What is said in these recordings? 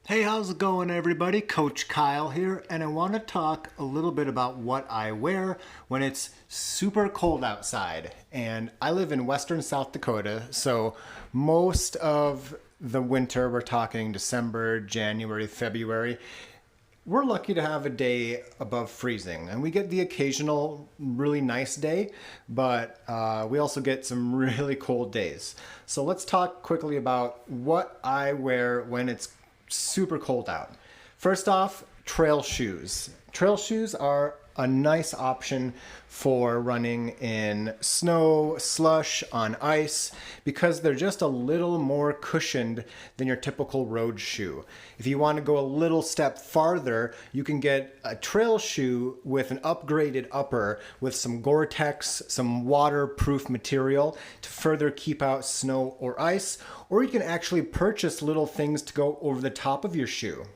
Hey, how's it going, everybody? Coach Kyle here, and I want to talk a little bit about what I wear when it's super cold outside. And I live in western South Dakota, so most of the winter, we're talking December, January, February, we're lucky to have a day above freezing, and we get the occasional really nice day, but we also get some really cold days. So let's talk quickly about what I wear when it's super cold out. First off, trail shoes. Trail shoes are a nice option for running in snow, slush, on ice, because they're just a little more cushioned than your typical road shoe. If you want to go a little step farther, you can get a trail shoe with an upgraded upper with some Gore-Tex, some waterproof material to further keep out snow or ice, or you can actually purchase little things to go over the top of your shoe.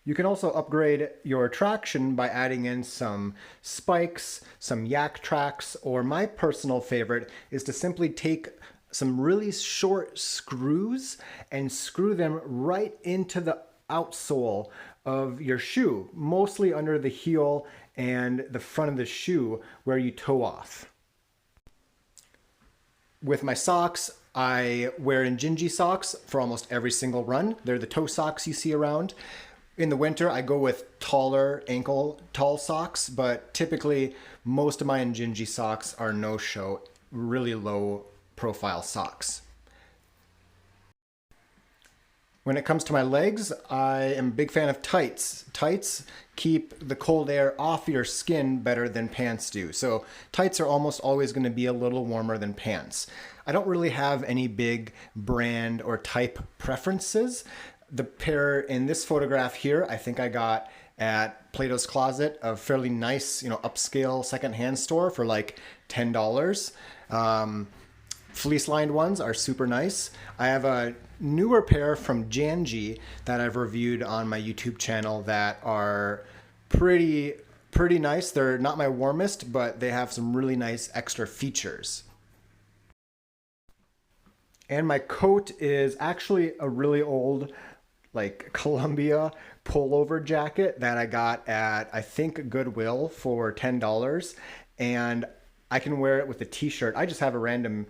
You can also upgrade your traction by adding in some spikes, some yak tracks, or my personal favorite is to simply take some really short screws and screw them right into the outsole of your shoe, mostly under the heel and the front of the shoe where you toe off. With my socks, I wear Injinji socks for almost every single run. They're the toe socks you see around. In the winter, I go with taller ankle tall socks, but typically most of my Injinji socks are no-show, really low profile socks. When it comes to my legs, I am a big fan of tights. Tights keep the cold air off your skin better than pants do. So tights are almost always going to be a little warmer than pants. I don't really have any big brand or type preferences. The pair in this photograph here, I think I got at Plato's Closet, a fairly nice, upscale secondhand store for like $10. Fleece-lined ones are super nice. I have a newer pair from Janji that I've reviewed on my YouTube channel that are pretty nice. They're not my warmest, but they have some really nice extra features. And my coat is actually a really old Columbia pullover jacket that I got at, I think, Goodwill for $10. And I can wear it with a t-shirt. I just have a random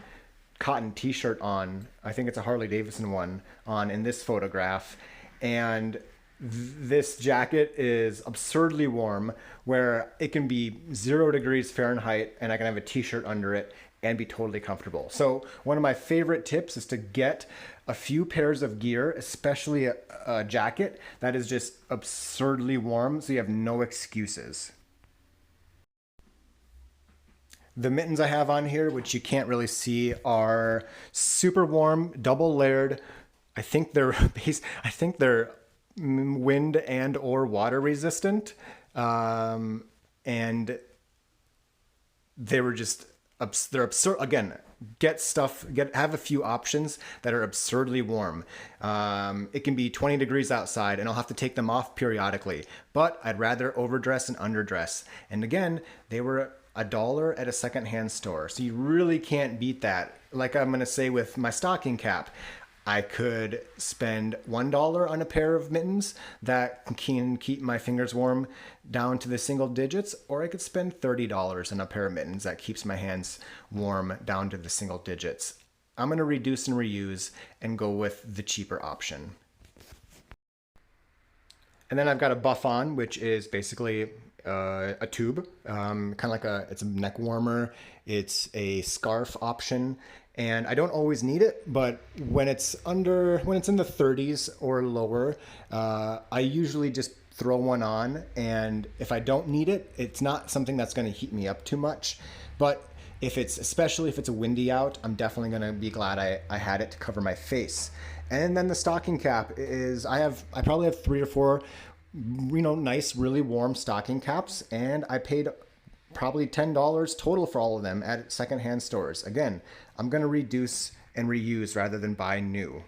cotton t-shirt on. I think it's a Harley Davidson one on in this photograph. And this jacket is absurdly warm, where it can be 0 degrees Fahrenheit and I can have a t-shirt under it and be totally comfortable. So one of my favorite tips is to get a few pairs of gear, especially a jacket that is just absurdly warm, so you have no excuses. The mittens I have on here, which you can't really see, are super warm, double layered. I think they're wind and or water resistant, and they were just they're absurd. Again, have a few options that are absurdly warm. It can be 20 degrees outside and I'll have to take them off periodically, but I'd rather overdress and underdress. And again, they were $1 at a secondhand store. So you really can't beat that. Like I'm going to say with my stocking cap, I could spend $1 on a pair of mittens that can keep my fingers warm down to the single digits, or I could spend $30 on a pair of mittens that keeps my hands warm down to the single digits. I'm going to reduce and reuse and go with the cheaper option. And then I've got a buff on, which is basically a tube, kind of like it's a neck warmer. It's a scarf option. And I don't always need it, but when it's in the 30s or lower, I usually just throw one on. And if I don't need it, it's not something that's going to heat me up too much. But especially if it's windy out, I'm definitely going to be glad I had it to cover my face. And then the stocking cap is, I probably have 3 or 4, nice, really warm stocking caps, and I paid probably $10 total for all of them at secondhand stores. Again, I'm going to reduce and reuse rather than buy new.